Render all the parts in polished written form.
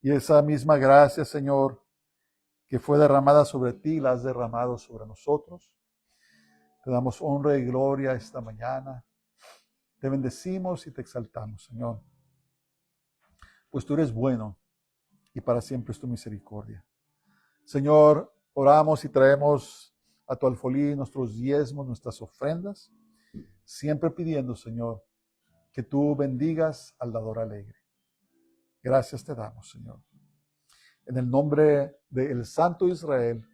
Y esa misma gracia, Señor, que fue derramada sobre ti, la has derramado sobre nosotros. Te damos honra y gloria esta mañana. Te bendecimos y te exaltamos, Señor. Pues tú eres bueno y para siempre es tu misericordia. Señor, oramos y traemos a tu alfolí nuestros diezmos, nuestras ofrendas, siempre pidiendo, Señor, que tú bendigas al dador alegre. Gracias te damos, Señor. En el nombre del Santo Israel,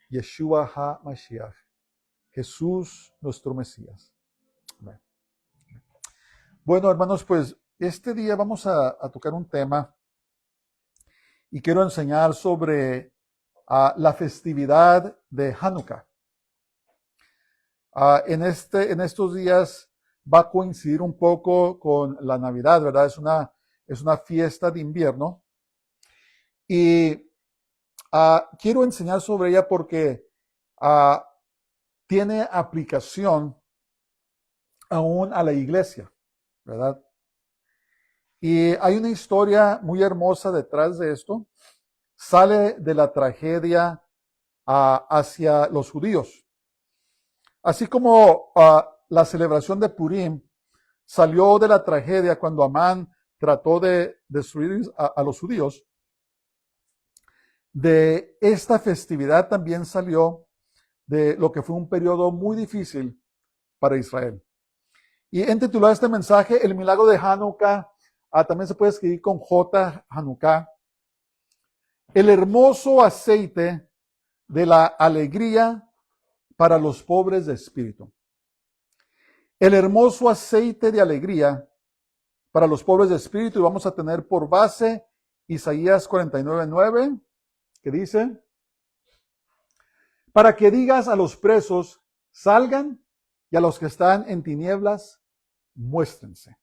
Yeshua HaMashiach, Jesús nuestro Mesías. Amén. Bueno, hermanos, pues este día vamos a tocar un tema y quiero enseñar sobre la festividad de Hanukkah. En estos días va a coincidir un poco con la Navidad, ¿verdad? Es una fiesta de invierno. Y quiero enseñar sobre ella porque tiene aplicación aún a la iglesia, ¿verdad? Y hay una historia muy hermosa detrás de esto. Sale de la tragedia hacia los judíos. Así como la celebración de Purim salió de la tragedia cuando Amán trató de destruir a los judíos, de esta festividad también salió de lo que fue un periodo muy difícil para Israel. Y he titulado este mensaje, El milagro de Hanukkah, también se puede escribir con J, Hanukkah, el hermoso aceite de la alegría para los pobres de espíritu. El hermoso aceite de alegría para los pobres de espíritu. Y vamos a tener por base Isaías 49:9, que dice, para que digas a los presos, salgan, y a los que están en tinieblas, muéstrense.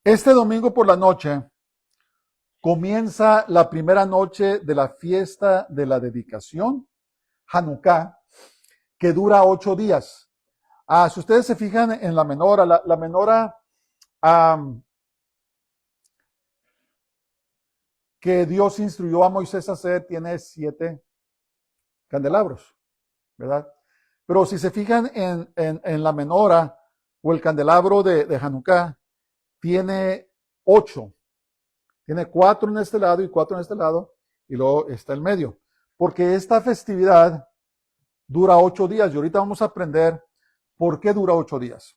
Este domingo por la noche comienza la primera noche de la fiesta de la dedicación, Hanukkah, que dura 8 días. Si ustedes se fijan en la menora, la menora que Dios instruyó a Moisés a hacer tiene 7 candelabros, ¿verdad? Pero si se fijan en la menora o el candelabro de Hanukkah, tiene 8. Tiene 4 en este lado y 4 en este lado, y luego está el medio. Porque esta festividad dura 8 días, y ahorita vamos a aprender por qué dura 8 días.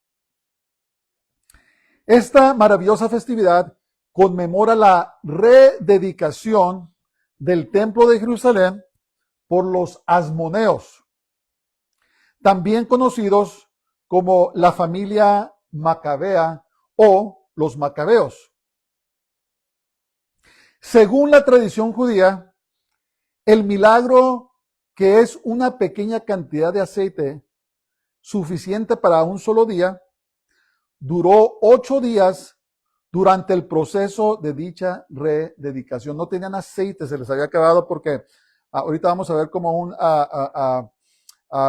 Esta maravillosa festividad conmemora la rededicación del templo de Jerusalén por los asmoneos, también conocidos como la familia macabea o los macabeos. Según la tradición judía, el milagro, que es una pequeña cantidad de aceite suficiente para un solo día, duró 8 días durante el proceso de dicha rededicación. No tenían aceite, se les había acabado porque ahorita vamos a ver cómo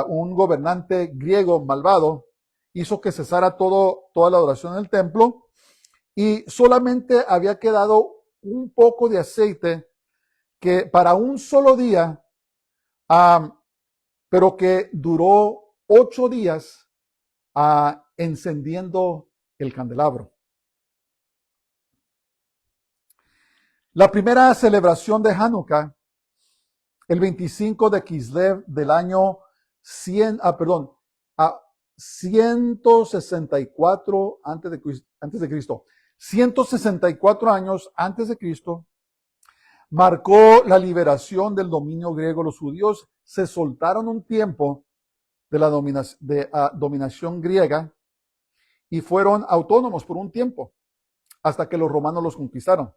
un gobernante griego malvado hizo que cesara toda la adoración en el templo y solamente había quedado un poco de aceite que para un solo día, pero que duró 8 días encendiendo el candelabro. La primera celebración de Hanukkah, el 25 de Kislev del año 164 antes de Cristo. 164 años antes de Cristo, marcó la liberación del dominio griego. Los judíos se soltaron un tiempo de la dominación griega y fueron autónomos por un tiempo, hasta que los romanos los conquistaron.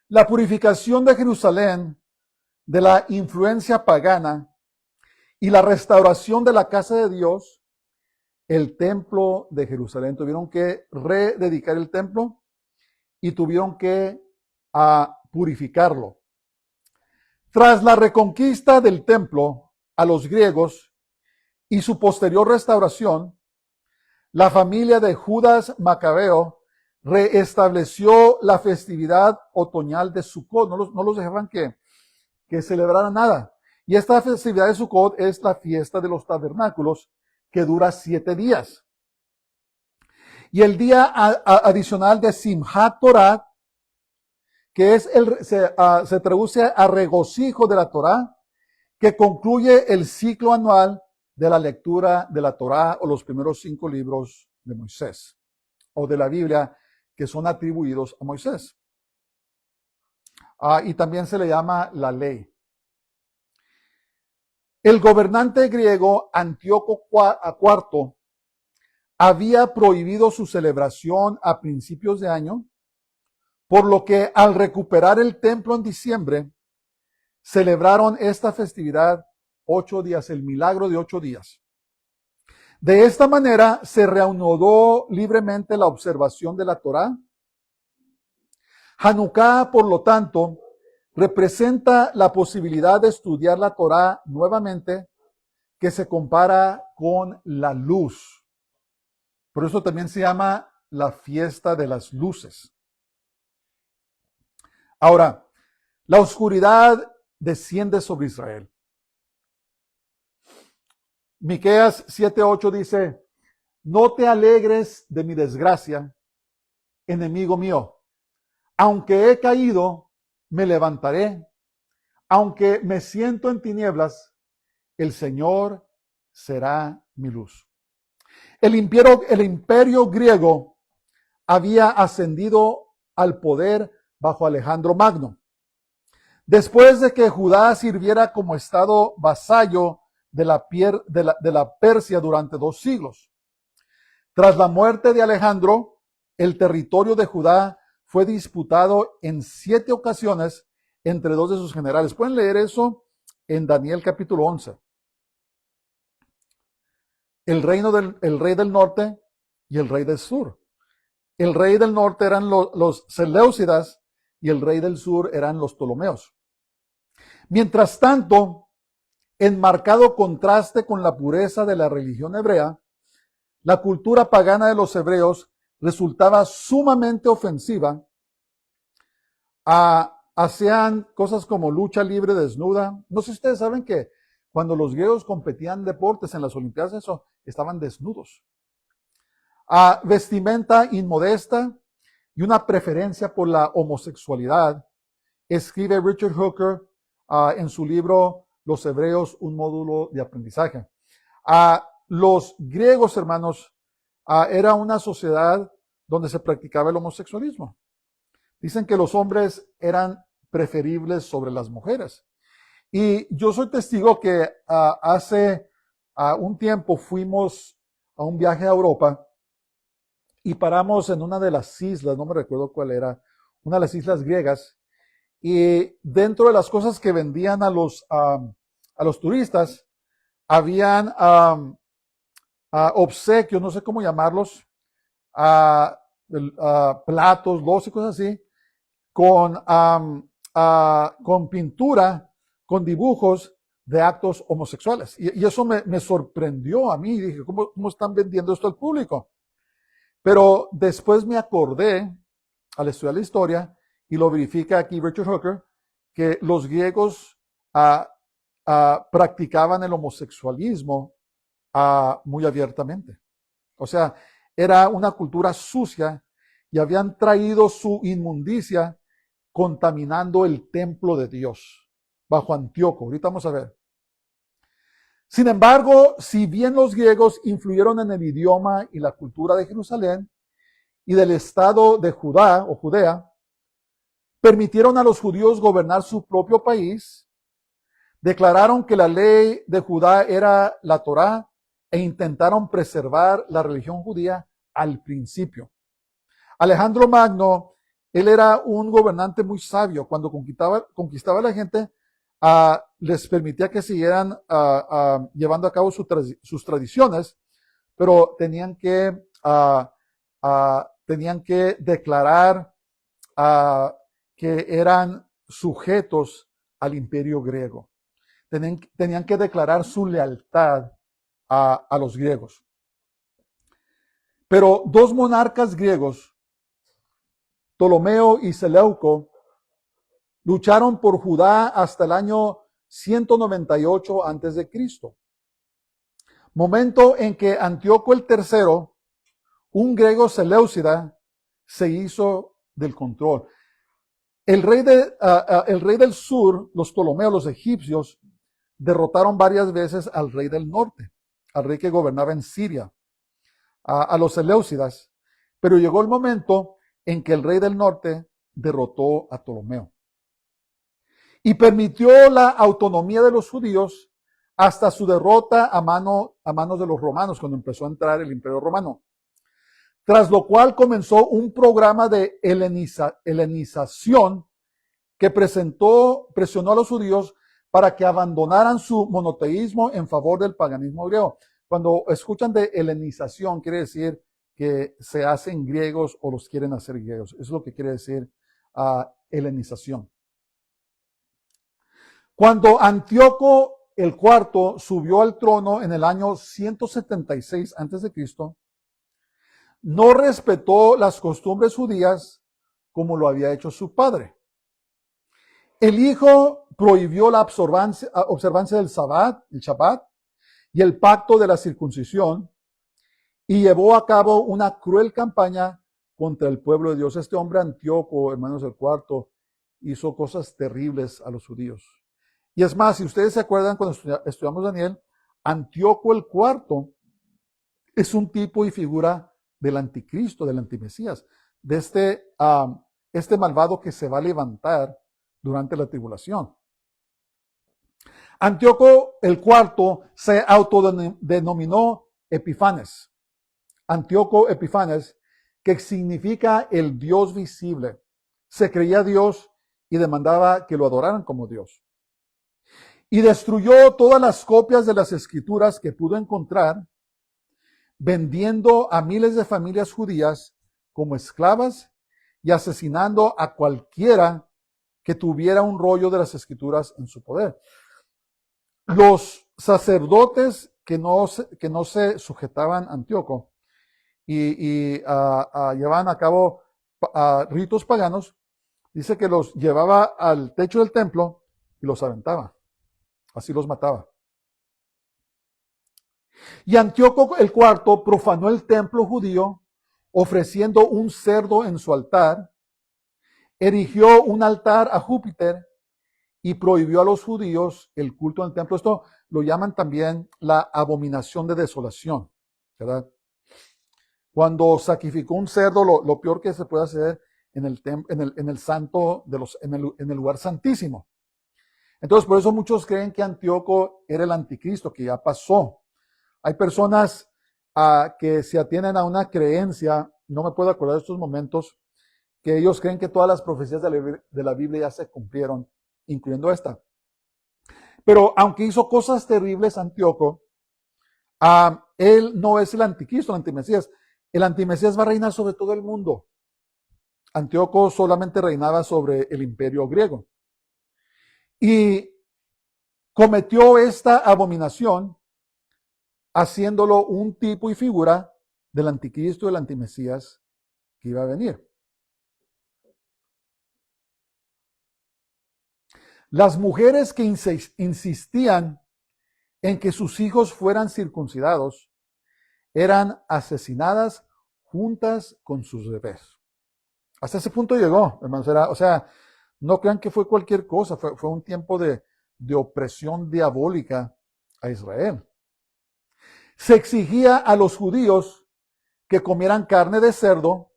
La purificación de Jerusalén de la influencia pagana y la restauración de la casa de Dios, el templo de Jerusalén. Tuvieron que rededicar el templo y tuvieron que purificarlo. Tras la reconquista del templo a los griegos y su posterior restauración, la familia de Judas Macabeo reestableció la festividad otoñal de Sukkot. No los dejaban que celebraran nada. Y esta festividad de Sukkot es la fiesta de los tabernáculos, que dura 7 días. Y el día adicional de Simchat Torah, que es se traduce a regocijo de la Torah, que concluye el ciclo anual de la lectura de la Torah o los primeros 5 libros de Moisés o de la Biblia que son atribuidos a Moisés. Y también se le llama la ley. El gobernante griego Antíoco IV había prohibido su celebración a principios de año, por lo que al recuperar el templo en diciembre, celebraron esta festividad 8 días, el milagro de 8 días. De esta manera se reanudó libremente la observación de la Torá. Hanukkah, por lo tanto, representa la posibilidad de estudiar la Torá nuevamente, que se compara con la luz. Por eso también se llama la fiesta de las luces. Ahora, la oscuridad desciende sobre Israel. Miqueas 7:8 dice: no te alegres de mi desgracia, enemigo mío. Aunque he caído, me levantaré. Aunque me siento en tinieblas, el Señor será mi luz. El imperio griego había ascendido al poder bajo Alejandro Magno. Después de que Judá sirviera como estado vasallo de la Persia durante 2 siglos. Tras la muerte de Alejandro, el territorio de Judá fue disputado en 7 ocasiones entre 2 de sus generales. Pueden leer eso en Daniel capítulo 11. El rey del norte y el rey del sur. El rey del norte eran los Seleucidas y el rey del sur eran los Ptolomeos. Mientras tanto, en marcado contraste con la pureza de la religión hebrea, la cultura pagana de los hebreos resultaba sumamente ofensiva. Hacían cosas como lucha libre desnuda. No sé si ustedes saben que cuando los griegos competían en deportes en las Olimpiadas, estaban desnudos. Vestimenta inmodesta y una preferencia por la homosexualidad. Escribe Richard Hooker en su libro Los Hebreos, un módulo de aprendizaje. Los griegos, hermanos, era una sociedad donde se practicaba el homosexualismo. Dicen que los hombres eran preferibles sobre las mujeres. Y yo soy testigo que hace un tiempo fuimos a un viaje a Europa y paramos en una de las islas, no me recuerdo cuál era, una de las islas griegas, y dentro de las cosas que vendían a los turistas, habían obsequios, no sé cómo llamarlos, platos, los y cosas así, con pintura, con dibujos de actos homosexuales. Y eso me sorprendió a mí. Dije, ¿cómo están vendiendo esto al público? Pero después me acordé, al estudiar la historia, y lo verifica aquí Richard Hooker, que los griegos practicaban el homosexualismo muy abiertamente. O sea, era una cultura sucia y habían traído su inmundicia contaminando el templo de Dios bajo Antíoco. Ahorita vamos a ver. Sin embargo, si bien los griegos influyeron en el idioma y la cultura de Jerusalén y del estado de Judá o Judea, permitieron a los judíos gobernar su propio país, declararon que la ley de Judá era la Torá e intentaron preservar la religión judía al principio. Alejandro Magno, él era un gobernante muy sabio. Cuando conquistaba a la gente, les permitía que siguieran llevando a cabo sus tradiciones, pero tenían que declarar que eran sujetos al imperio griego. Tenían que declarar su lealtad a los griegos. Pero 2 monarcas griegos Ptolomeo y Seleuco lucharon por Judá hasta el año 198 a.C., momento en que Antíoco el III, un griego seleucida, se hizo del control. El rey del sur, los Ptolomeos, los egipcios, derrotaron varias veces al rey del norte, al rey que gobernaba en Siria, a los seleucidas, pero llegó el momento en que el rey del norte derrotó a Ptolomeo y permitió la autonomía de los judíos hasta su derrota a manos de los romanos, cuando empezó a entrar el Imperio Romano. Tras lo cual comenzó un programa de helenización que presionó a los judíos para que abandonaran su monoteísmo en favor del paganismo griego. Cuando escuchan de helenización, quiere decir que se hacen griegos o los quieren hacer griegos. Eso es lo que quiere decir helenización. Cuando Antíoco el IV subió al trono en el año 176 a.C., no respetó las costumbres judías como lo había hecho su padre. El hijo prohibió la observancia del Shabbat y el pacto de la circuncisión y llevó a cabo una cruel campaña contra el pueblo de Dios. Este hombre Antíoco, hermanos del IV, hizo cosas terribles a los judíos. Y es más, si ustedes se acuerdan cuando estudiamos Daniel, Antíoco el IV es un tipo y figura del anticristo, del antimesías, de este malvado que se va a levantar durante la tribulación. Antíoco el IV se autodenominó Epifanes. Antíoco Epifanes, que significa el Dios visible. Se creía Dios y demandaba que lo adoraran como Dios. Y destruyó todas las copias de las escrituras que pudo encontrar, vendiendo a miles de familias judías como esclavas y asesinando a cualquiera que tuviera un rollo de las escrituras en su poder. Los sacerdotes que no se sujetaban a Antíoco y llevaban a cabo ritos paganos, dice que los llevaba al techo del templo y los aventaba. Así los mataba. Y Antíoco el IV profanó el templo judío ofreciendo un cerdo en su altar, erigió un altar a Júpiter y prohibió a los judíos el culto en el templo. Esto lo llaman también la abominación de desolación, ¿verdad? Cuando sacrificó un cerdo, lo peor que se puede hacer en el santo en el lugar santísimo. Entonces, por eso muchos creen que Antíoco era el anticristo, que ya pasó. Hay personas que se atienen a una creencia, no me puedo acordar de estos momentos, que ellos creen que todas las profecías de la Biblia ya se cumplieron, incluyendo esta. Pero aunque hizo cosas terribles Antíoco, él no es el anticristo, el antimesías. El antimesías va a reinar sobre todo el mundo. Antíoco solamente reinaba sobre el imperio griego. Y cometió esta abominación haciéndolo un tipo y figura del anticristo y del antimesías que iba a venir. Las mujeres que insistían en que sus hijos fueran circuncidados eran asesinadas juntas con sus bebés. Hasta ese punto llegó, hermanos. O sea, no crean que fue cualquier cosa, fue un tiempo de opresión diabólica a Israel. Se exigía a los judíos que comieran carne de cerdo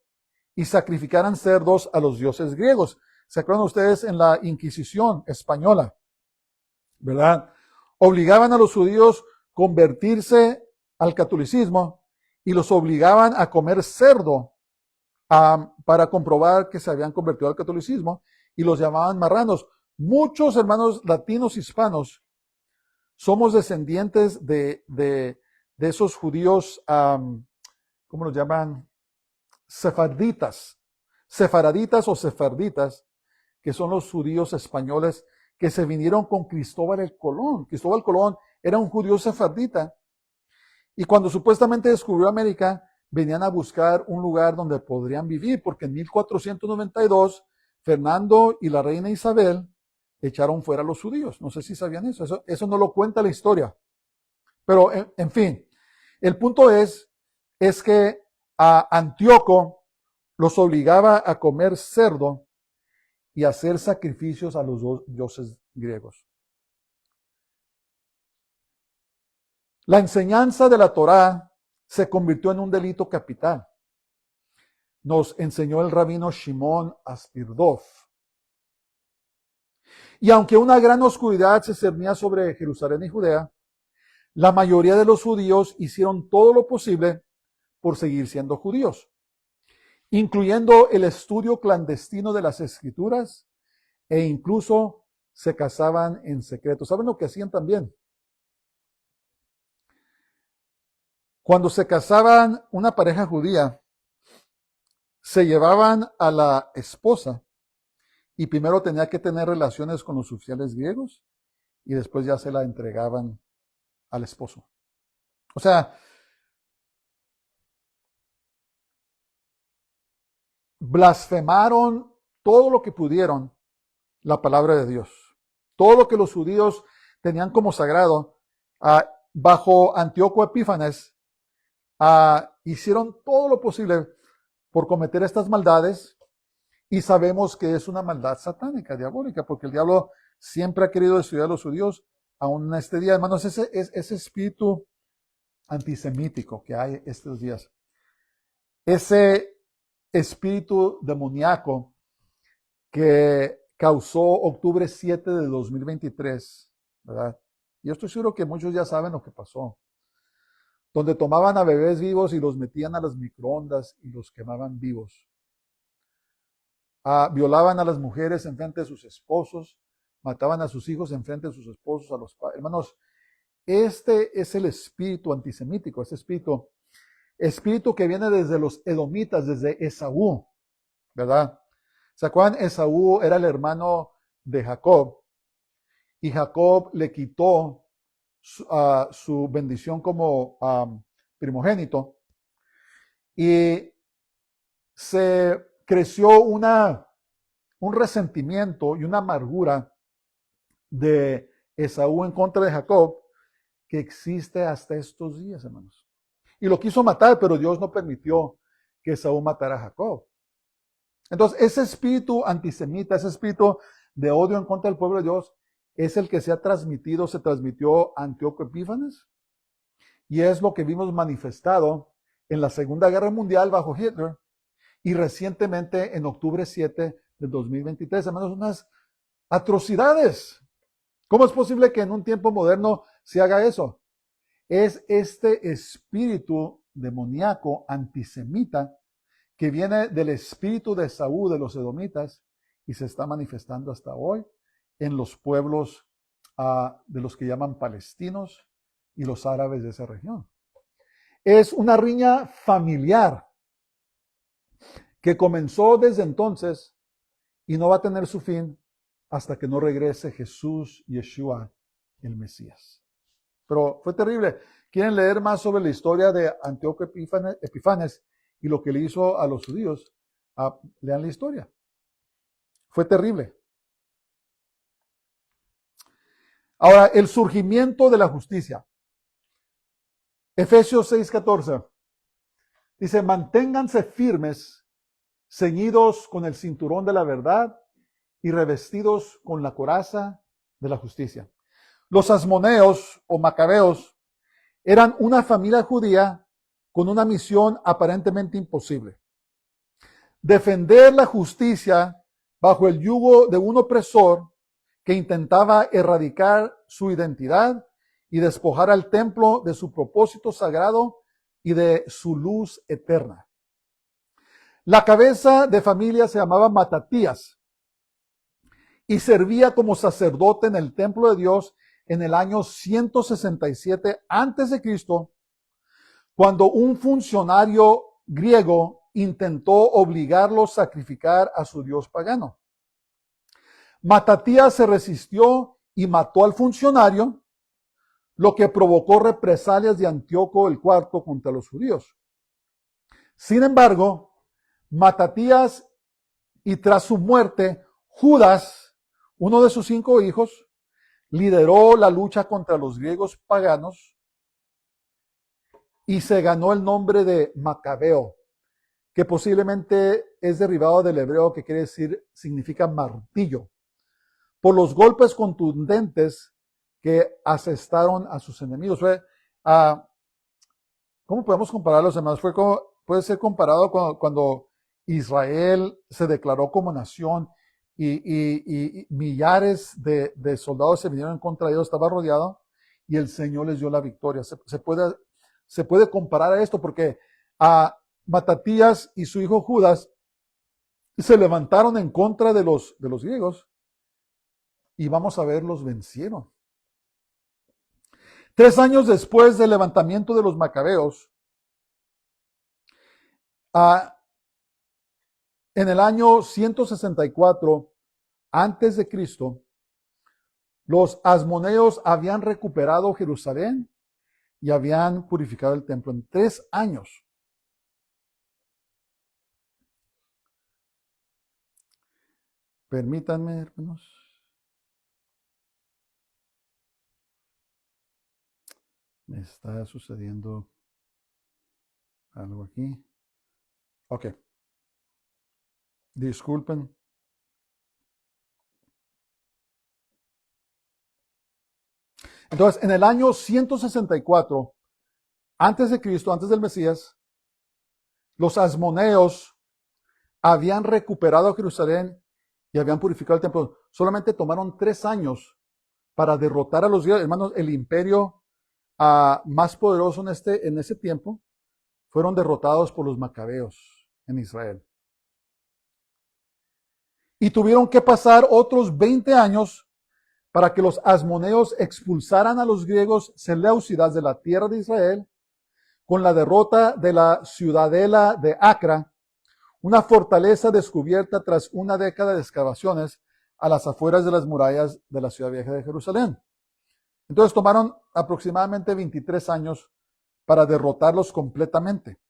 y sacrificaran cerdos a los dioses griegos. ¿Se acuerdan ustedes en la Inquisición española? ¿Verdad? Obligaban a los judíos a convertirse al catolicismo y los obligaban a comer cerdo para comprobar que se habían convertido al catolicismo y los llamaban marranos. Muchos hermanos latinos hispanos somos descendientes de esos judíos, ¿cómo los llaman? Sefarditas o sefarditas, que son los judíos españoles que se vinieron con Cristóbal el Colón. Cristóbal Colón era un judío sefardita y cuando supuestamente descubrió América, venían a buscar un lugar donde podrían vivir, porque en 1492 Fernando y la reina Isabel echaron fuera a los judíos. No sé si sabían eso. Eso no lo cuenta la historia. Pero, en fin, el punto es que a Antíoco los obligaba a comer cerdo y hacer sacrificios a los dioses griegos. La enseñanza de la Torá se convirtió en un delito capital. Nos enseñó el rabino Shimon Aspirdov. Y aunque una gran oscuridad se cernía sobre Jerusalén y Judea, la mayoría de los judíos hicieron todo lo posible por seguir siendo judíos, incluyendo el estudio clandestino de las escrituras e incluso se casaban en secreto. ¿Saben lo que hacían también? Cuando se casaban una pareja judía, se llevaban a la esposa y primero tenía que tener relaciones con los oficiales griegos y después ya se la entregaban al esposo. O sea, blasfemaron todo lo que pudieron la palabra de Dios. Todo lo que los judíos tenían como sagrado, bajo Antíoco Epífanes, hicieron todo lo posible por cometer estas maldades, y sabemos que es una maldad satánica, diabólica, porque el diablo siempre ha querido destruir a los judíos, aún en este día. Hermanos, ese espíritu antisemítico que hay estos días, ese espíritu demoníaco que causó octubre 7 de 2023, ¿verdad? Yo estoy seguro que muchos ya saben lo que pasó, donde tomaban a bebés vivos y los metían a las microondas y los quemaban vivos. Violaban a las mujeres en frente de sus esposos, mataban a sus hijos en frente de sus esposos, a los padres. Hermanos, este es el espíritu antisemítico, ese espíritu que viene desde los edomitas, desde Esaú, ¿verdad? ¿Se acuerdan? Esaú era el hermano de Jacob, y Jacob le quitó su bendición como primogénito, y se creció un resentimiento y una amargura de Esaú en contra de Jacob que existe hasta estos días, hermanos. Y lo quiso matar, pero Dios no permitió que Esaú matara a Jacob. Entonces, ese espíritu antisemita, ese espíritu de odio en contra del pueblo de Dios, es el que se transmitió a Antíoco Epífanes, y es lo que vimos manifestado en la Segunda Guerra Mundial bajo Hitler, y recientemente en octubre 7 de 2023, hermanos, unas atrocidades. ¿Cómo es posible que en un tiempo moderno se haga eso? Es este espíritu demoníaco antisemita que viene del espíritu de Saúl, de los edomitas, y se está manifestando hasta hoy en los pueblos de los que llaman palestinos y los árabes de esa región. Es una riña familiar que comenzó desde entonces y no va a tener su fin hasta que no regrese Jesús, Yeshua, el Mesías. Pero fue terrible. ¿Quieren leer más sobre la historia de Antíoco Epífanes y lo que le hizo a los judíos? Lean la historia. Fue terrible. Ahora, el surgimiento de la justicia. Efesios 6:14. Dice, manténganse firmes, ceñidos con el cinturón de la verdad y revestidos con la coraza de la justicia. Los asmoneos o macabeos eran una familia judía con una misión aparentemente imposible: defender la justicia bajo el yugo de un opresor que intentaba erradicar su identidad y despojar al templo de su propósito sagrado y de su luz eterna. La cabeza de familia se llamaba Matatías y servía como sacerdote en el templo de Dios en el año 167 a.C., cuando un funcionario griego intentó obligarlo a sacrificar a su dios pagano. Matatías se resistió y mató al funcionario, lo que provocó represalias de Antíoco IV contra los judíos. Sin embargo, Matatías y tras su muerte, Judas, uno de sus 5 hijos, lideró la lucha contra los griegos paganos y se ganó el nombre de Macabeo, que posiblemente es derivado del hebreo que quiere decir, significa martillo, por los golpes contundentes que asestaron a sus enemigos. ¿Cómo podemos compararlos, hermanos? Puede ser comparado cuando Israel se declaró como nación y millares de soldados se vinieron en contra de ellos, estaba rodeado y el Señor les dio la victoria. Se puede comparar a esto porque a Matatías y su hijo Judas se levantaron en contra de los griegos y vamos a ver, los vencieron. 3 años después del levantamiento de los macabeos, en el año 164 antes de Cristo, los asmoneos habían recuperado Jerusalén y habían purificado el templo en 3 años. Permítanme, hermanos. Me está sucediendo algo aquí. Ok. Disculpen. Entonces, en el año 164, antes de Cristo, antes del Mesías, los asmoneos habían recuperado Jerusalén y habían purificado el templo. Solamente tomaron 3 años para derrotar a los griegos. Hermanos, el imperio más poderoso en ese tiempo fueron derrotados por los macabeos en Israel. Y tuvieron que pasar otros 20 años para que los asmoneos expulsaran a los griegos seleucidas de la tierra de Israel con la derrota de la ciudadela de Acra, una fortaleza descubierta tras una década de excavaciones a las afueras de las murallas de la ciudad vieja de Jerusalén. Entonces tomaron aproximadamente 23 años para derrotarlos completamente.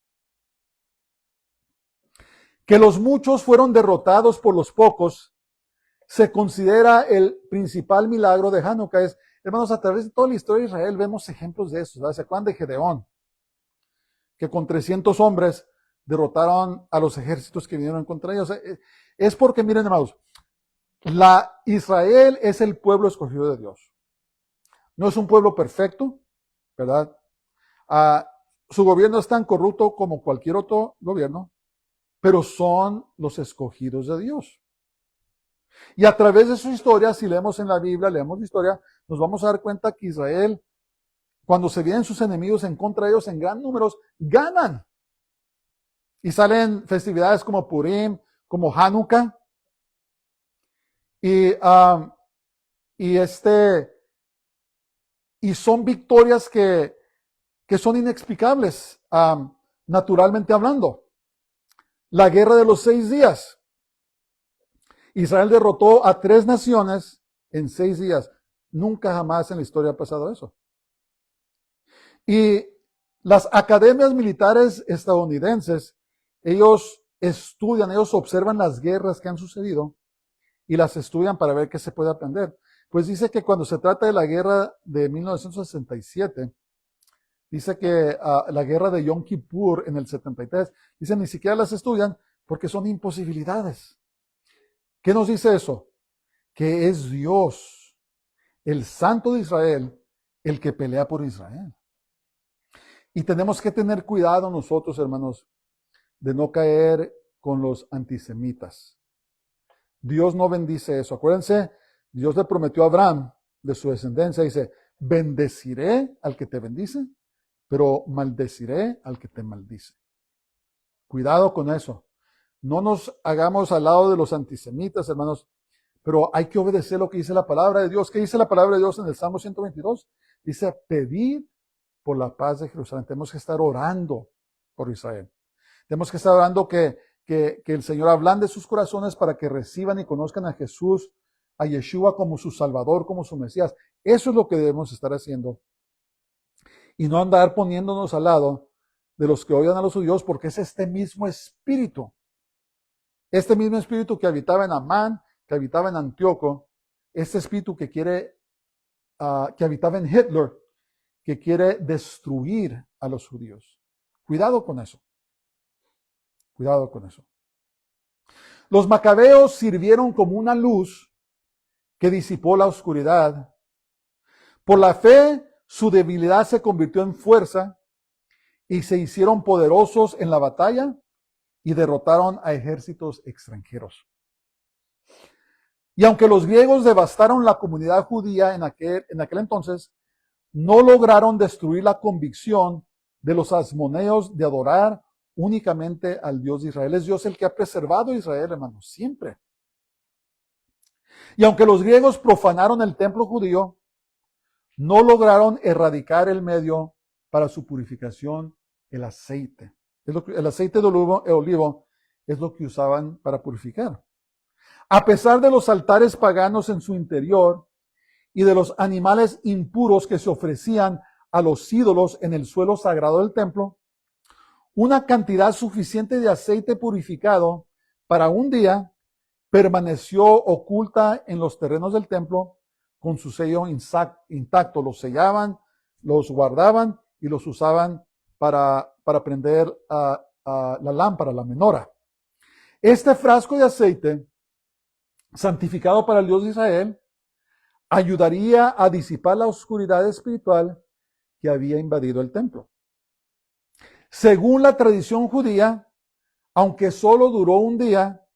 Que los muchos fueron derrotados por los pocos se considera el principal milagro de Hanukkah. Hermanos, a través de toda la historia de Israel vemos ejemplos de eso. ¿Se acuerdan de Gedeón? Que con 300 hombres derrotaron a los ejércitos que vinieron contra ellos. Es porque, miren, hermanos, Israel es el pueblo escogido de Dios. No es un pueblo perfecto, ¿verdad? Su gobierno es tan corrupto como cualquier otro gobierno, pero son los escogidos de Dios. Y a través de su historia, si leemos en la Biblia, leemos la historia, nos vamos a dar cuenta que Israel, cuando se vienen sus enemigos en contra de ellos en gran números, ganan. Y salen festividades como Purim, como Hanukkah. Y son victorias que son inexplicables, naturalmente hablando. La guerra de los 6 días. Israel derrotó a 3 naciones en 6 días. Nunca jamás en la historia ha pasado eso. Y las academias militares estadounidenses, ellos estudian, ellos observan las guerras que han sucedido y las estudian para ver qué se puede aprender. Pues dice que cuando se trata de la guerra de 1967, dice que la guerra de Yom Kippur en el 73, dice ni siquiera las estudian porque son imposibilidades. ¿Qué nos dice eso? Que es Dios, el Santo de Israel, el que pelea por Israel. Y tenemos que tener cuidado nosotros, hermanos, de no caer con los antisemitas. Dios no bendice eso. Acuérdense, Dios le prometió a Abraham, de su descendencia, dice, bendeciré al que te bendice, pero maldeciré al que te maldice. Cuidado con eso. No nos hagamos al lado de los antisemitas, hermanos, pero hay que obedecer lo que dice la palabra de Dios. ¿Qué dice la palabra de Dios en el Salmo 122? Dice, pedid por la paz de Jerusalén. Tenemos que estar orando por Israel. Tenemos que estar orando que el Señor ablande sus corazones para que reciban y conozcan a Jesús, a Yeshua como su Salvador, como su Mesías. Eso es lo que debemos estar haciendo. Y no andar poniéndonos al lado de los que odian a los judíos, porque es este mismo espíritu que habitaba en Amán, que habitaba en Antíoco, este espíritu que que habitaba en Hitler, que quiere destruir a los judíos. Cuidado con eso. Cuidado con eso. Los macabeos sirvieron como una luz que disipó la oscuridad. Por la fe, su debilidad se convirtió en fuerza y se hicieron poderosos en la batalla y derrotaron a ejércitos extranjeros. Y aunque los griegos devastaron la comunidad judía en aquel entonces, no lograron destruir la convicción de los asmoneos de adorar únicamente al Dios de Israel. Es Dios el que ha preservado a Israel, hermanos, siempre. Y aunque los griegos profanaron el templo judío, no lograron erradicar el medio para su purificación, el aceite. El aceite de olivo es lo que usaban para purificar. A pesar de los altares paganos en su interior y de los animales impuros que se ofrecían a los ídolos en el suelo sagrado del templo, una cantidad suficiente de aceite purificado para un día permaneció oculta en los terrenos del templo con su sello intacto. Los sellaban, los guardaban y los usaban para prender la lámpara, la menora. Este frasco de aceite, santificado para el Dios de Israel, ayudaría a disipar la oscuridad espiritual que había invadido el templo. Según la tradición judía, aunque solo duró un día,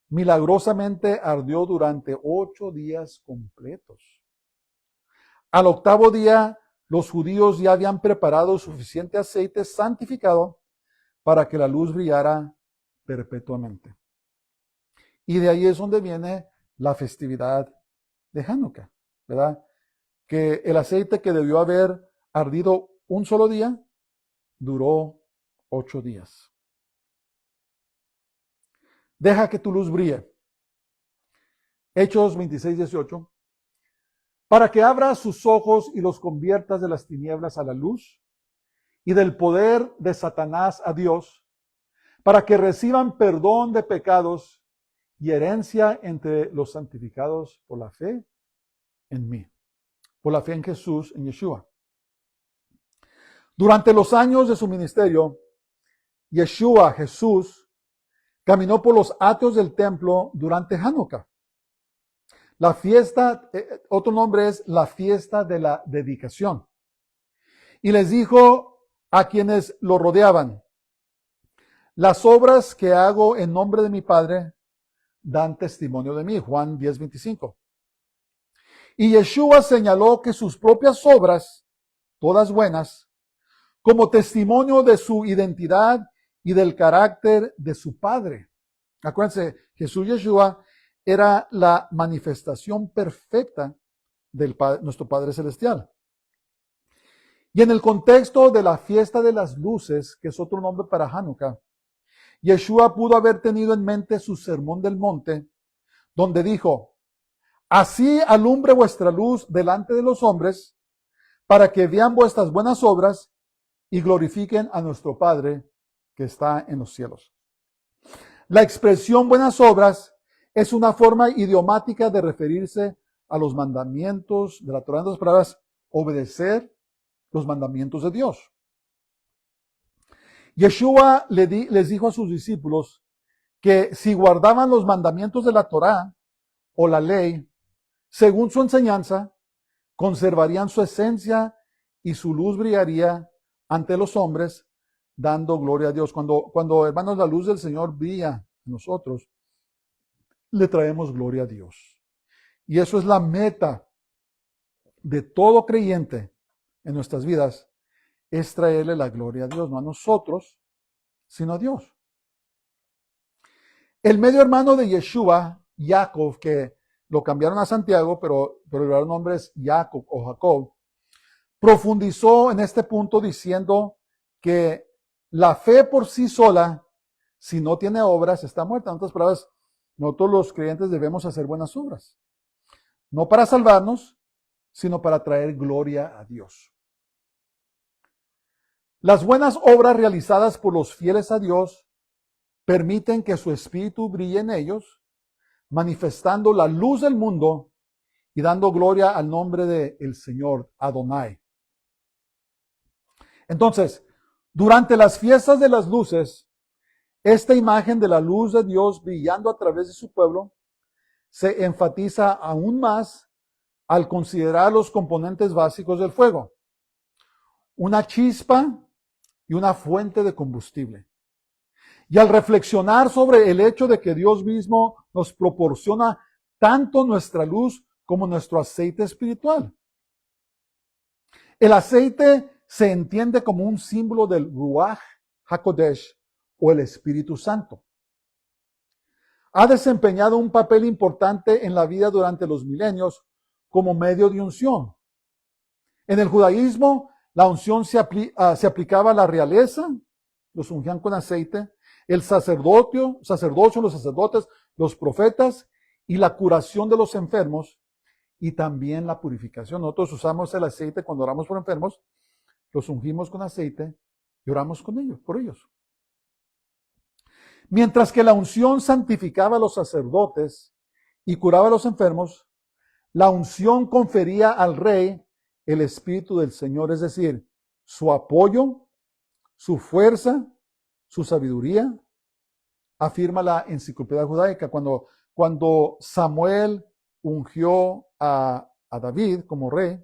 milagrosamente ardió durante 8 días completos. Al octavo día, los judíos ya habían preparado suficiente aceite santificado para que la luz brillara perpetuamente. Y de ahí es donde viene la festividad de Hanukkah, ¿verdad? Que el aceite que debió haber ardido un solo día, duró 8 días. Deja que tu luz brille. Hechos 26:18. Para que abras sus ojos y los conviertas de las tinieblas a la luz y del poder de Satanás a Dios, para que reciban perdón de pecados y herencia entre los santificados por la fe en mí, por la fe en Jesús, en Yeshua. Durante los años de su ministerio, Yeshua, Jesús, caminó por los atrios del templo durante Hanukkah. La fiesta, otro nombre es la fiesta de la dedicación. Y les dijo a quienes lo rodeaban: las obras que hago en nombre de mi Padre dan testimonio de mí. Juan 10:25. Y Yeshua señaló que sus propias obras, todas buenas, como testimonio de su identidad y del carácter de su Padre. Acuérdense, Jesús Yeshua era la manifestación perfecta de nuestro Padre Celestial. Y en el contexto de la fiesta de las luces, que es otro nombre para Hanukkah, Yeshua pudo haber tenido en mente su sermón del monte, donde dijo: así alumbre vuestra luz delante de los hombres, para que vean vuestras buenas obras y glorifiquen a nuestro Padre que está en los cielos. La expresión buenas obras es una forma idiomática de referirse a los mandamientos de la Torá. En otras palabras, obedecer los mandamientos de Dios. Yeshua les dijo a sus discípulos que si guardaban los mandamientos de la Torá o la ley, según su enseñanza, conservarían su esencia y su luz brillaría ante los hombres, dando gloria a Dios. Cuando, hermanos, la luz del Señor brilla en nosotros, le traemos gloria a Dios. Y eso es la meta de todo creyente en nuestras vidas, es traerle la gloria a Dios, no a nosotros, sino a Dios. El medio hermano de Yeshua, Jacob, que lo cambiaron a Santiago, pero el verdadero nombre es Jacob o Jacob, profundizó en este punto diciendo que la fe por sí sola, si no tiene obras, está muerta. En otras palabras, nosotros los creyentes debemos hacer buenas obras. No para salvarnos, sino para traer gloria a Dios. Las buenas obras realizadas por los fieles a Dios permiten que su espíritu brille en ellos, manifestando la luz del mundo y dando gloria al nombre del Señor Adonai. Entonces, durante las fiestas de las luces, esta imagen de la luz de Dios brillando a través de su pueblo se enfatiza aún más al considerar los componentes básicos del fuego: una chispa y una fuente de combustible. Y al reflexionar sobre el hecho de que Dios mismo nos proporciona tanto nuestra luz como nuestro aceite espiritual. El aceite se entiende como un símbolo del Ruach HaKodesh, o el Espíritu Santo. Ha desempeñado un papel importante en la vida durante los milenios como medio de unción. En el judaísmo, la unción se aplicaba a la realeza, los ungían con aceite, el sacerdocio, los sacerdotes, los profetas, y la curación de los enfermos, y también la purificación. Nosotros usamos el aceite cuando oramos por enfermos, los ungimos con aceite y oramos con ellos, por ellos. Mientras que la unción santificaba a los sacerdotes y curaba a los enfermos, la unción confería al rey el Espíritu del Señor, es decir, su apoyo, su fuerza, su sabiduría. Afirma la enciclopedia judaica, cuando Samuel ungió a David como rey,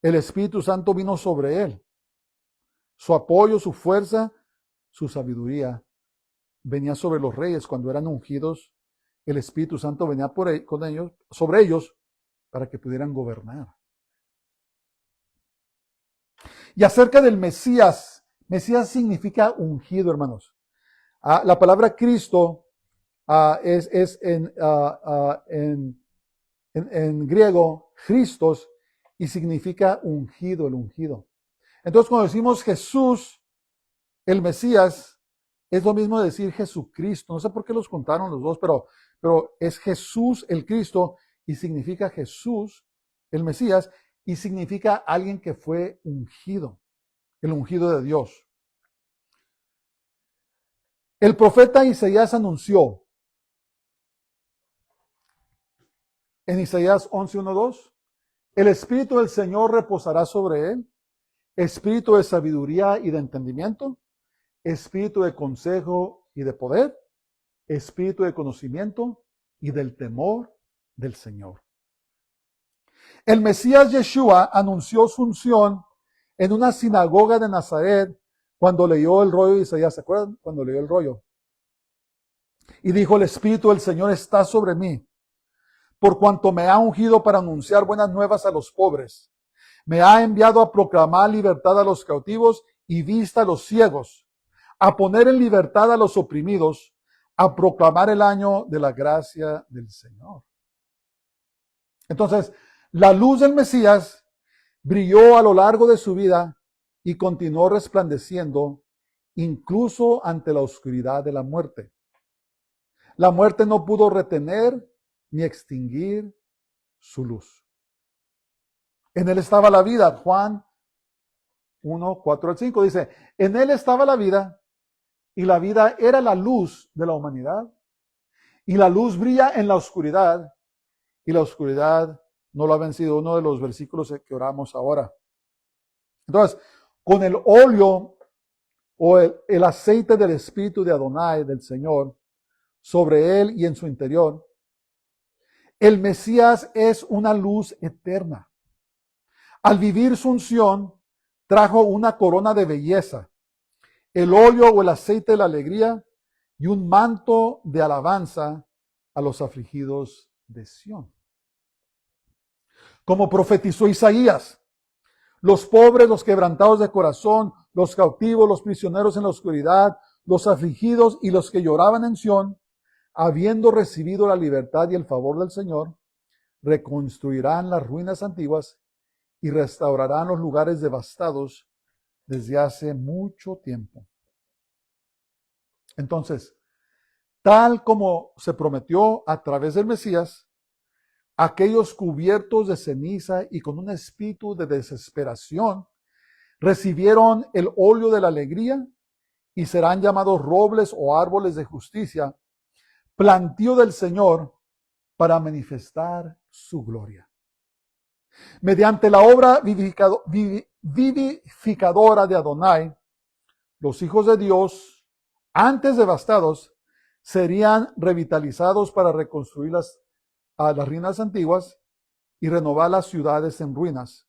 el Espíritu Santo vino sobre él. Su apoyo, su fuerza, su sabiduría venía sobre los reyes cuando eran ungidos. El Espíritu Santo venía sobre ellos para que pudieran gobernar. Y acerca del Mesías, Mesías significa ungido, hermanos. La palabra Cristo es en griego Christos, y significa ungido, el ungido. Entonces, cuando decimos Jesús, el Mesías, es lo mismo de decir Jesucristo. No sé por qué los contaron los dos, pero es Jesús el Cristo, y significa Jesús el Mesías, y significa alguien que fue ungido, el ungido de Dios. El profeta Isaías anunció en Isaías 11:1-2, el Espíritu del Señor reposará sobre él, espíritu de sabiduría y de entendimiento, espíritu de consejo y de poder, espíritu de conocimiento y del temor del Señor. El Mesías Yeshua anunció su unción en una sinagoga de Nazaret cuando leyó el rollo de Isaías. ¿Se acuerdan? Cuando leyó el rollo. Y dijo: el Espíritu del Señor está sobre mí, por cuanto me ha ungido para anunciar buenas nuevas a los pobres. Me ha enviado a proclamar libertad a los cautivos y vista a los ciegos, a poner en libertad a los oprimidos, a proclamar el año de la gracia del Señor. Entonces, la luz del Mesías brilló a lo largo de su vida y continuó resplandeciendo incluso ante la oscuridad de la muerte. La muerte no pudo retener ni extinguir su luz. En él estaba la vida. Juan 1:4-5 dice: en él estaba la vida, y la vida era la luz de la humanidad. Y la luz brilla en la oscuridad, y la oscuridad no lo ha vencido. Uno de los versículos que oramos ahora. Entonces, con el óleo o el aceite del Espíritu de Adonai, del Señor, sobre él y en su interior, el Mesías es una luz eterna. Al vivir su unción, trajo una corona de belleza, el óleo o el aceite de la alegría y un manto de alabanza a los afligidos de Sión. Como profetizó Isaías, los pobres, los quebrantados de corazón, los cautivos, los prisioneros en la oscuridad, los afligidos y los que lloraban en Sión, habiendo recibido la libertad y el favor del Señor, reconstruirán las ruinas antiguas y restaurarán los lugares devastados desde hace mucho tiempo. Entonces, tal como se prometió a través del Mesías, aquellos cubiertos de ceniza y con un espíritu de desesperación recibieron el óleo de la alegría y serán llamados robles o árboles de justicia, plantío del Señor para manifestar su gloria. Mediante la obra vivificadora de Adonai, los hijos de Dios, antes devastados, serían revitalizados para reconstruir las ruinas antiguas y renovar las ciudades en ruinas.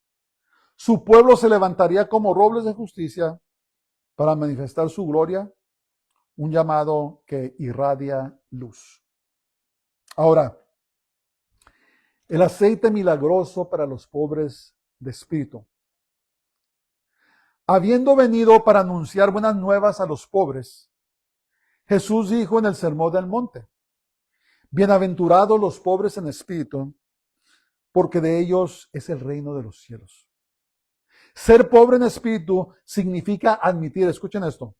Su pueblo se levantaría como robles de justicia para manifestar su gloria, un llamado que irradia luz. Ahora, el aceite milagroso para los pobres de espíritu. Habiendo venido para anunciar buenas nuevas a los pobres, Jesús dijo en el Sermón del Monte: bienaventurados los pobres en espíritu, porque de ellos es el reino de los cielos. Ser pobre en espíritu significa admitir, escuchen esto,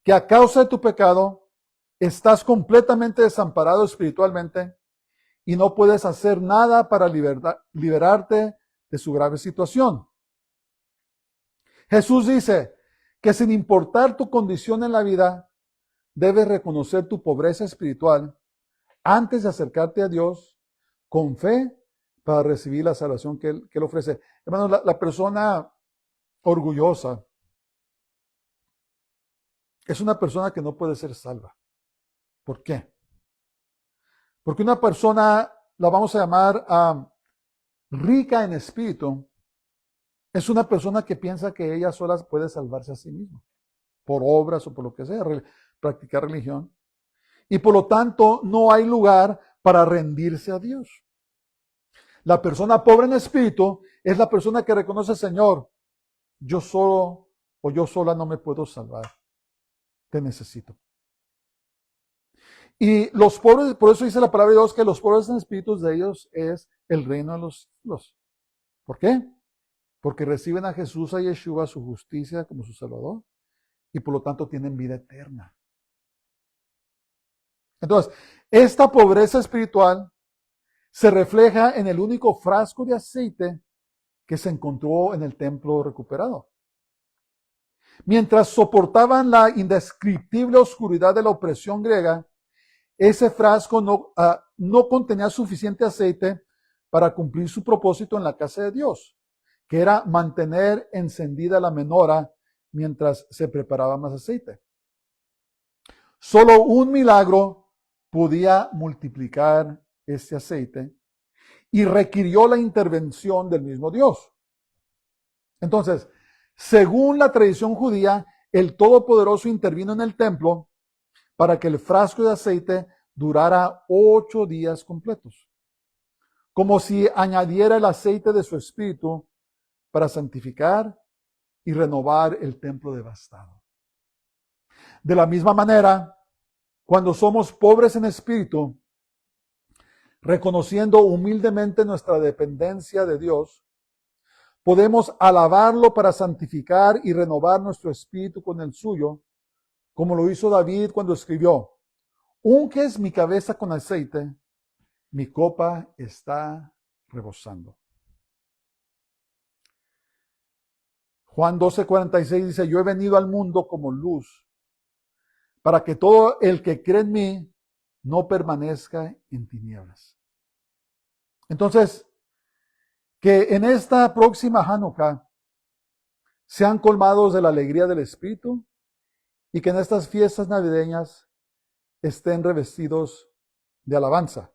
que a causa de tu pecado estás completamente desamparado espiritualmente y no puedes hacer nada para liberarte de su grave situación. Jesús dice que sin importar tu condición en la vida, debes reconocer tu pobreza espiritual antes de acercarte a Dios con fe para recibir la salvación que Él ofrece. Hermanos, la persona orgullosa es una persona que no puede ser salva. ¿Por qué? Porque una persona, la vamos a llamar rica en espíritu, es una persona que piensa que ella sola puede salvarse a sí misma, por obras o por lo que sea, practicar religión. Y por lo tanto, no hay lugar para rendirse a Dios. La persona pobre en espíritu es la persona que reconoce: Señor, yo solo o yo sola no me puedo salvar. Te necesito. Y los pobres, por eso dice la palabra de Dios que los pobres en espíritu de ellos es el reino de los cielos. ¿Por qué? Porque reciben a Jesús, a Yeshua, su justicia como su Salvador, y por lo tanto tienen vida eterna. Entonces, esta pobreza espiritual se refleja en el único frasco de aceite que se encontró en el templo recuperado. Mientras soportaban la indescriptible oscuridad de la opresión griega, ese frasco no contenía suficiente aceite para cumplir su propósito en la casa de Dios, que era mantener encendida la menora mientras se preparaba más aceite. Solo un milagro podía multiplicar este aceite y requirió la intervención del mismo Dios. Entonces, según la tradición judía, el Todopoderoso intervino en el templo para que el frasco de aceite durara 8 días completos, como si añadiera el aceite de su espíritu para santificar y renovar el templo devastado. De la misma manera, cuando somos pobres en espíritu, reconociendo humildemente nuestra dependencia de Dios, podemos alabarlo para santificar y renovar nuestro espíritu con el suyo, como lo hizo David cuando escribió: unges mi cabeza con aceite, mi copa está rebosando. Juan 12:46 dice: yo he venido al mundo como luz, para que todo el que cree en mí no permanezca en tinieblas. Entonces, que en esta próxima Hanukkah sean colmados de la alegría del Espíritu y que en estas fiestas navideñas estén revestidos de alabanza.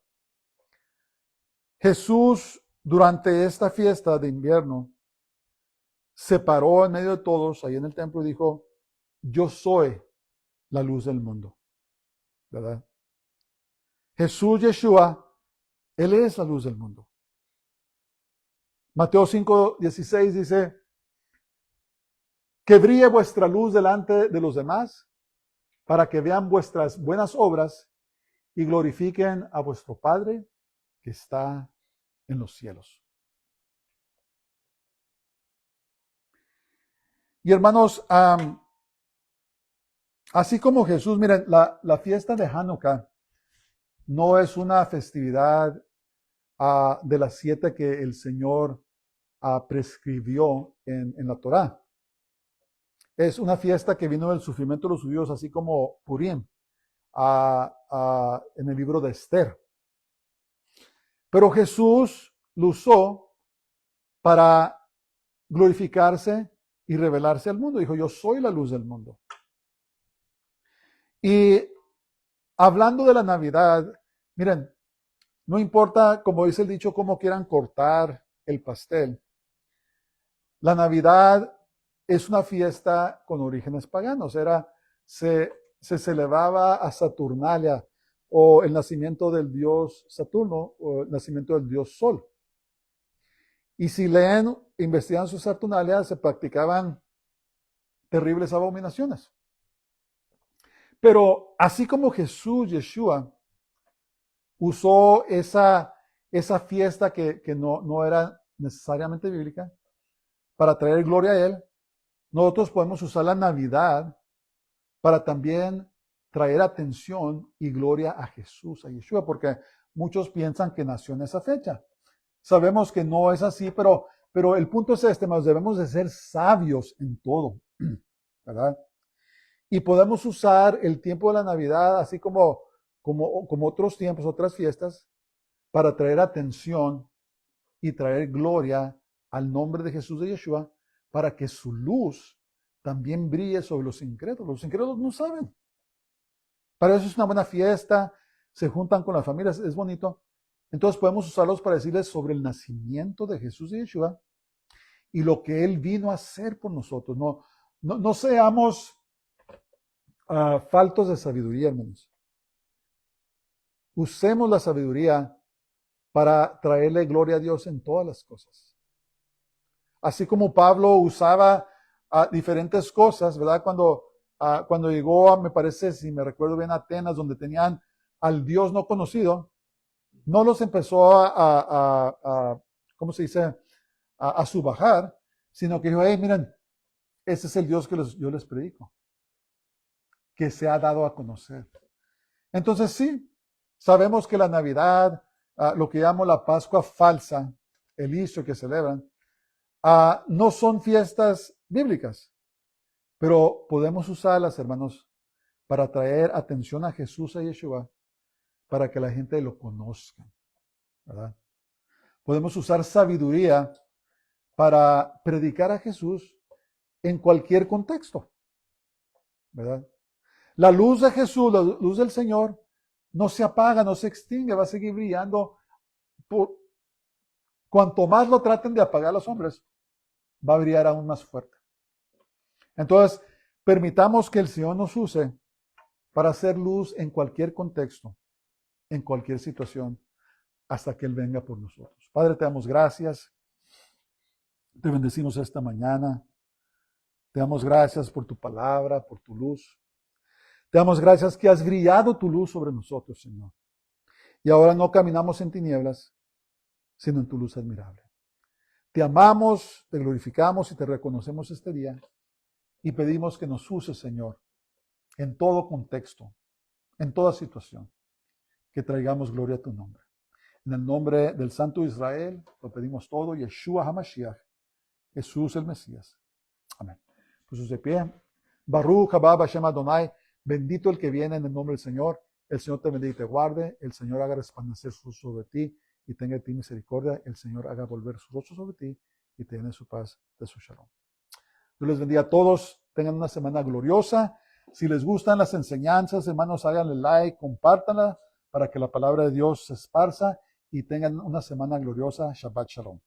Jesús, durante esta fiesta de invierno, se paró en medio de todos ahí en el templo y dijo: yo soy la luz del mundo. ¿Verdad? Jesús, Yeshua, Él es la luz del mundo. Mateo 5:16 dice: que brille vuestra luz delante de los demás, para que vean vuestras buenas obras y glorifiquen a vuestro Padre que está en los cielos. Y hermanos, así como Jesús, miren, la fiesta de Hanukkah no es una festividad de las 7 que el Señor prescribió en la Torá. es una fiesta que vino del sufrimiento de los judíos, así como Purim, en el libro de Esther. Pero Jesús lo usó para glorificarse y revelarse al mundo. Dijo, yo soy la luz del mundo. Y hablando de la Navidad, miren, no importa, como dice el dicho, cómo quieran cortar el pastel. La Navidad es una fiesta con orígenes paganos. Se celebraba a Saturnalia, o el nacimiento del dios Saturno, o el nacimiento del dios Sol. Y si leen, investigan su Saturnalia, se practicaban terribles abominaciones. Pero así como Jesús, Yeshua, usó esa fiesta que no era necesariamente bíblica para traer gloria a Él, nosotros podemos usar la Navidad para también traer atención y gloria a Jesús, a Yeshua, porque muchos piensan que nació en esa fecha. Sabemos que no es así, pero el punto es este, hermanos, debemos de ser sabios en todo, ¿verdad? Y podemos usar el tiempo de la Navidad, así como otros tiempos, otras fiestas, para traer atención y traer gloria al nombre de Jesús de Yeshua, para que su luz también brille sobre los incrédulos. Los incrédulos no saben. Para eso es una buena fiesta, se juntan con las familias, es bonito. Entonces podemos usarlos para decirles sobre el nacimiento de Jesús de Yeshua y lo que Él vino a hacer por nosotros. No seamos faltos de sabiduría, hermanos. Usemos la sabiduría para traerle gloria a Dios en todas las cosas. Así como Pablo usaba diferentes cosas, ¿verdad? Cuando llegó, me parece, si me recuerdo bien, a Atenas, donde tenían al Dios no conocido, no los empezó ¿cómo se dice? A subajar, sino que dijo, hey, miren, ese es el Dios que yo les predico, que se ha dado a conocer. Entonces sí, sabemos que la Navidad, lo que llamo la Pascua falsa, el Easter que celebran, no son fiestas bíblicas, pero podemos usarlas, hermanos, para traer atención a Jesús, a Yeshua, para que la gente lo conozca, ¿verdad? Podemos usar sabiduría para predicar a Jesús en cualquier contexto, ¿verdad? La luz de Jesús, la luz del Señor, no se apaga, no se extingue, va a seguir brillando. Cuanto más lo traten de apagar los hombres, va a brillar aún más fuerte. Entonces, permitamos que el Señor nos use para hacer luz en cualquier contexto, en cualquier situación, hasta que Él venga por nosotros. Padre, te damos gracias. Te bendecimos esta mañana. Te damos gracias por tu palabra, por tu luz. Te damos gracias que has brillado tu luz sobre nosotros, Señor. Y ahora no caminamos en tinieblas, sino en tu luz admirable. Te amamos, te glorificamos y te reconocemos este día. Y pedimos que nos uses, Señor, en todo contexto, en toda situación, que traigamos gloria a tu nombre. En el nombre del Santo Israel, lo pedimos todo, Yeshua HaMashiach, Jesús el Mesías. Amén. Pues de pie. Baruch haba Hashem Adonai, bendito el que viene en el nombre del Señor. El Señor te bendiga y te guarde. El Señor haga resplandecer su rostro sobre ti y tenga de ti misericordia. El Señor haga volver su rostro sobre ti y te dé su paz de su shalom. Dios les bendiga a todos. Tengan una semana gloriosa. Si les gustan las enseñanzas, hermanos, háganle like, compártanla para que la palabra de Dios se esparza y tengan una semana gloriosa. Shabbat Shalom.